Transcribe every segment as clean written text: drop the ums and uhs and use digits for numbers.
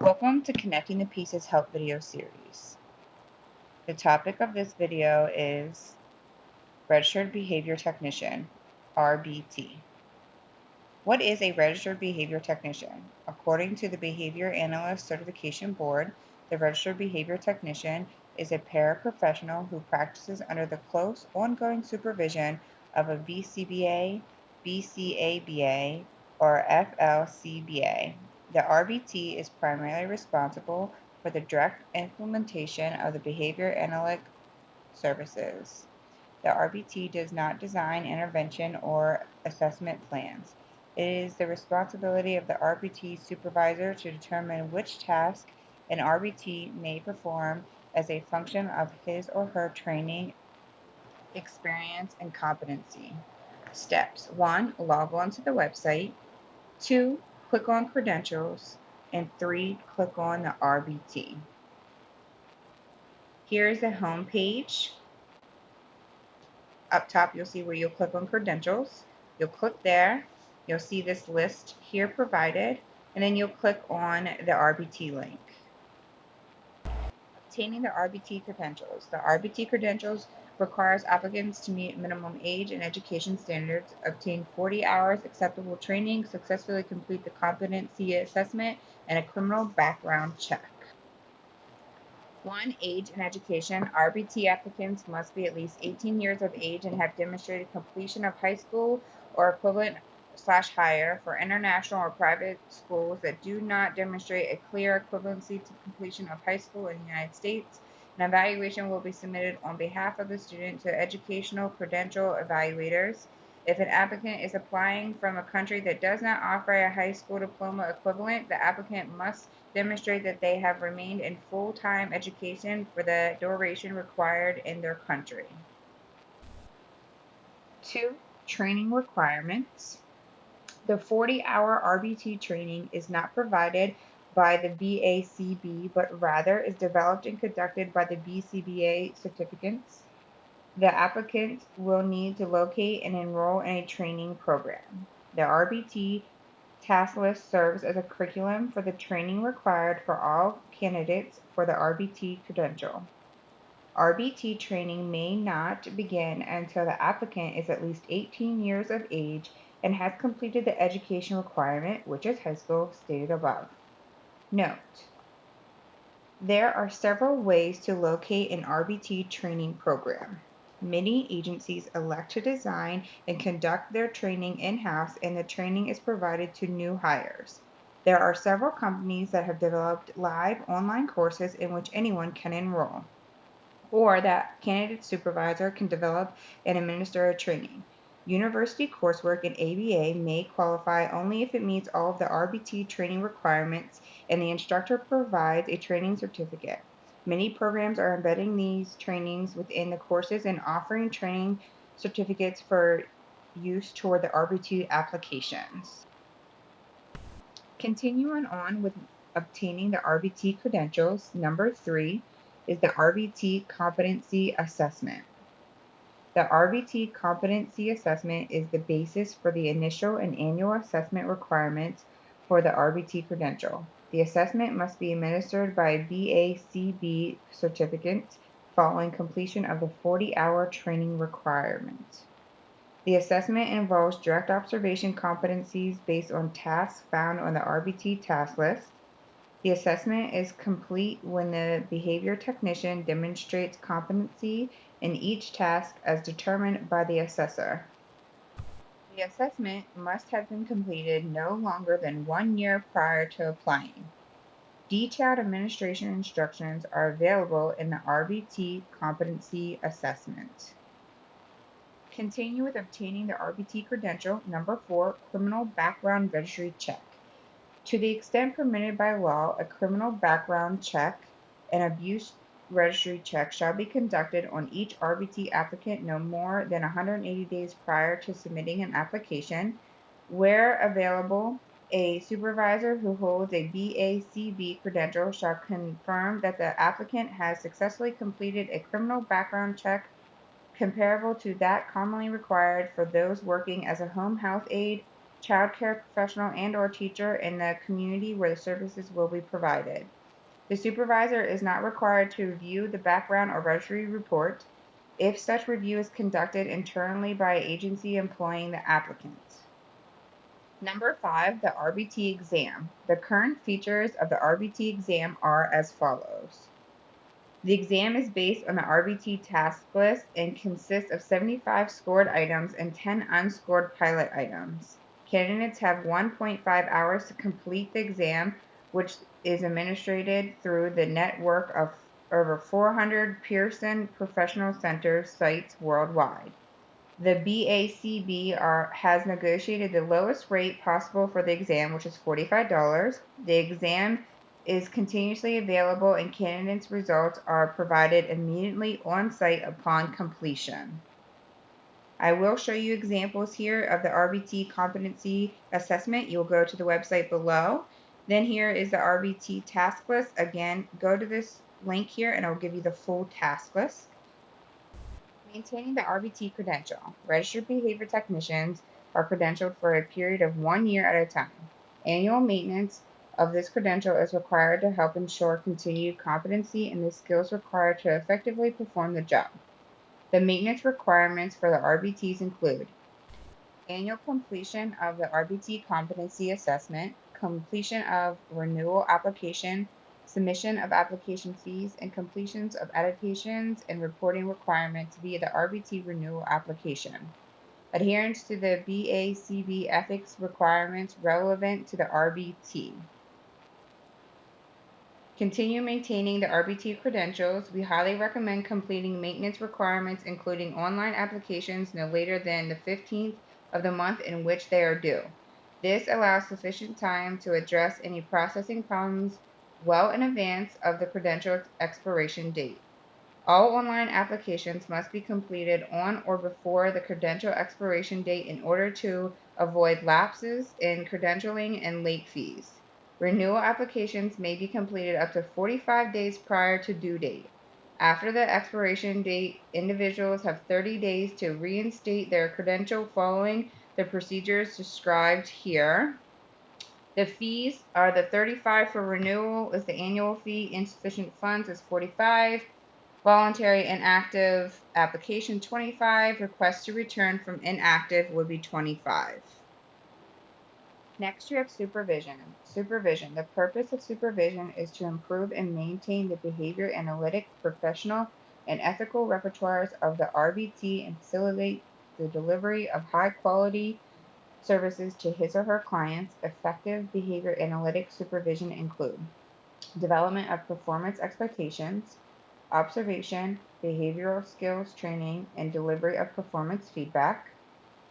Welcome to Connecting the Pieces Help video series. The topic of this video is Registered Behavior Technician, RBT. What is a Registered Behavior Technician? According to the Behavior Analyst Certification Board, the Registered Behavior Technician is a paraprofessional who practices under the close, ongoing supervision of a BCBA, BCABA, or FLCBA. The RBT is primarily responsible for the direct implementation of the behavior analytic services. The RBT does not design intervention or assessment plans. It is the responsibility of the RBT supervisor to determine which task an RBT may perform as a function of his or her training, experience, and competency. Steps: 1. Log on to the website. 2. Click on Credentials. And 3. Click on the RBT. Here is the home page. Up top, you'll see where you'll click on Credentials. You'll click there. You'll see this list here provided, and then you'll click on the RBT link. Obtaining the RBT credentials. The RBT credentials requires applicants to meet minimum age and education standards, obtain 40 hours acceptable training, successfully complete the competency assessment, and a criminal background check. 1. Age and education. RBT applicants must be at least 18 years of age and have demonstrated completion of high school or equivalent/higher. For international or private schools that do not demonstrate a clear equivalency to completion of high school in the United States, an evaluation will be submitted on behalf of the student to educational credential evaluators. If an applicant is applying from a country that does not offer a high school diploma equivalent, the applicant must demonstrate that they have remained in full-time education for the duration required in their country. 2. Training requirements. The 40-hour RBT training is not provided by the BACB, but rather is developed and conducted by the BCBA certificates. The applicant will need to locate and enroll in a training program. The RBT task list serves as a curriculum for the training required for all candidates for the RBT credential. RBT training may not begin until the applicant is at least 18 years of age and has completed the education requirement, which is high school, stated above. Note: there are several ways to locate an RBT training program. Many agencies elect to design and conduct their training in-house, and the training is provided to new hires. There are several companies that have developed live online courses in which anyone can enroll, or that candidate supervisor can develop and administer a training. University coursework in ABA may qualify only if it meets all of the RBT training requirements and the instructor provides a training certificate. Many programs are embedding these trainings within the courses and offering training certificates for use toward the RBT applications. Continuing on with obtaining the RBT credentials, number 3 is the RBT competency assessment. The RBT competency assessment is the basis for the initial and annual assessment requirements for the RBT credential. The assessment must be administered by BACB certificant following completion of the 40-hour training requirement. The assessment involves direct observation competencies based on tasks found on the RBT task list. The assessment is complete when the behavior technician demonstrates competency in each task as determined by the assessor. The assessment must have been completed no longer than 1 year prior to applying. Detailed administration instructions are available in the RBT competency assessment. Continue with obtaining the RBT credential. Number 4, criminal background registry check. To the extent permitted by law, a criminal background check and abuse registry check shall be conducted on each RBT applicant no more than 180 days prior to submitting an application. Where available, a supervisor who holds a BACB credential shall confirm that the applicant has successfully completed a criminal background check comparable to that commonly required for those working as a home health aide, child care professional, and/or teacher in the community where the services will be provided. The supervisor is not required to review the background or registry report if such review is conducted internally by an agency employing the applicant. Number 5, the RBT exam. The current features of the RBT exam are as follows. The exam is based on the RBT task list and consists of 75 scored items and 10 unscored pilot items. Candidates have 1.5 hours to complete the exam, which is administered through the network of over 400 Pearson Professional Center sites worldwide. The BACB has negotiated the lowest rate possible for the exam, which is $45. The exam is continuously available and candidates' results are provided immediately on site upon completion. I will show you examples here of the RBT competency assessment. You'll go to the website below. Then here is the RBT task list. Again, go to this link here and I'll give you the full task list. Maintaining the RBT credential. Registered behavior technicians are credentialed for a period of 1 year at a time. Annual maintenance of this credential is required to help ensure continued competency and the skills required to effectively perform the job. The maintenance requirements for the RBTs include annual completion of the RBT competency assessment, completion of renewal application, submission of application fees, and completions of adaptations and reporting requirements via the RBT renewal application. Adherence to the BACB ethics requirements relevant to the RBT. Continue maintaining the RBT credentials. We highly recommend completing maintenance requirements, including online applications no later than the 15th of the month in which they are due. This allows sufficient time to address any processing problems well in advance of the credential expiration date. All online applications must be completed on or before the credential expiration date in order to avoid lapses in credentialing and late fees. Renewal applications may be completed up to 45 days prior to due date. After the expiration date, individuals have 30 days to reinstate their credential following the procedures described here. The fees are the $35 for renewal is the annual fee, insufficient funds is $45, voluntary inactive application $25, request to return from inactive would be $25. Next, you have supervision. Supervision. The purpose of supervision is to improve and maintain the behavior analytic, professional, and ethical repertoires of the RBT and facilitate the delivery of high quality services to his or her clients. Effective behavior analytic supervision include development of performance expectations, observation, behavioral skills training, and delivery of performance feedback,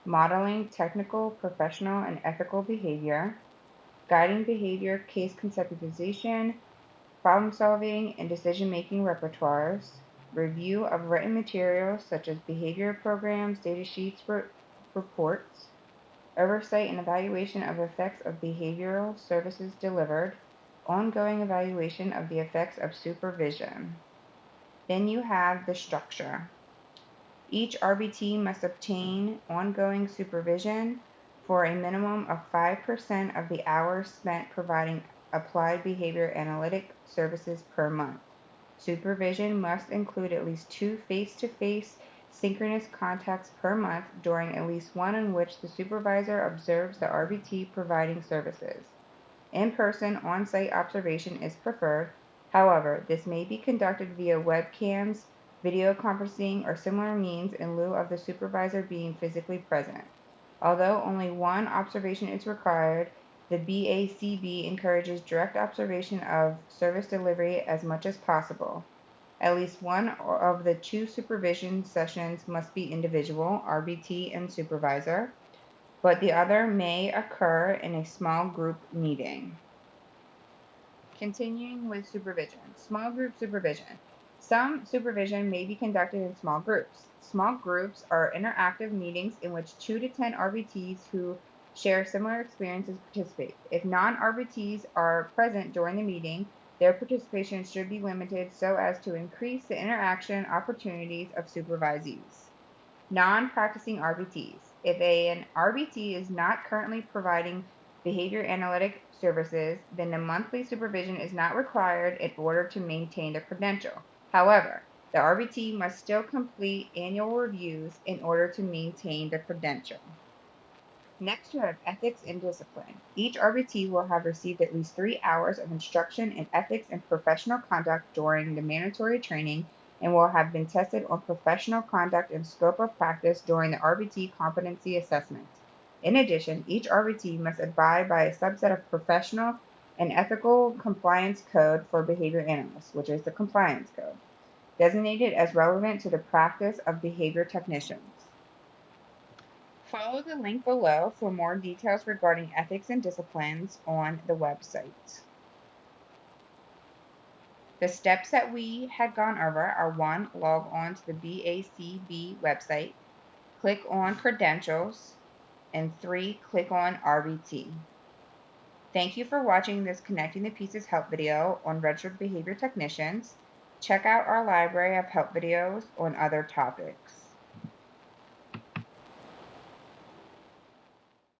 modeling technical, professional, and ethical behavior, guiding behavior case conceptualization, problem solving, and decision making repertoires, review of written materials such as behavior programs, data sheets, reports, oversight and evaluation of effects of behavioral services delivered, ongoing evaluation of the effects of supervision. Then you have the structure. Each RBT must obtain ongoing supervision for a minimum of 5% of the hours spent providing applied behavior analytic services per month. Supervision must include at least 2 face-to-face synchronous contacts per month, during at least one in which the supervisor observes the RBT providing services. In-person on-site observation is preferred. However, this may be conducted via webcams, video conferencing, or similar means in lieu of the supervisor being physically present. Although only one observation is required, the BACB encourages direct observation of service delivery as much as possible. At least one of the 2 supervision sessions must be individual, RBT and supervisor, but the other may occur in a small group meeting. Continuing with supervision. Small group supervision. Some supervision may be conducted in small groups. Small groups are interactive meetings in which 2 to 10 RBTs who share similar experiences participate. If non-RBTs are present during the meeting, their participation should be limited so as to increase the interaction opportunities of supervisees. Non-practicing RBTs. If an RBT is not currently providing behavior analytic services, then the monthly supervision is not required in order to maintain the credential. However, the RBT must still complete annual reviews in order to maintain the credential. Next, you have ethics and discipline. Each RBT will have received at least 3 hours of instruction in ethics and professional conduct during the mandatory training and will have been tested on professional conduct and scope of practice during the RBT competency assessment. In addition, each RBT must abide by a subset of professional and ethical compliance code for behavior analysts, which is the compliance code, designated as relevant to the practice of behavior technicians. Follow the link below for more details regarding ethics and disciplines on the website. The steps that we had gone over are 1. Log on to the BACB website, click on Credentials, and 3. Click on RBT. Thank you for watching this Connecting the Pieces help video on registered behavior technicians. Check out our library of help videos on other topics.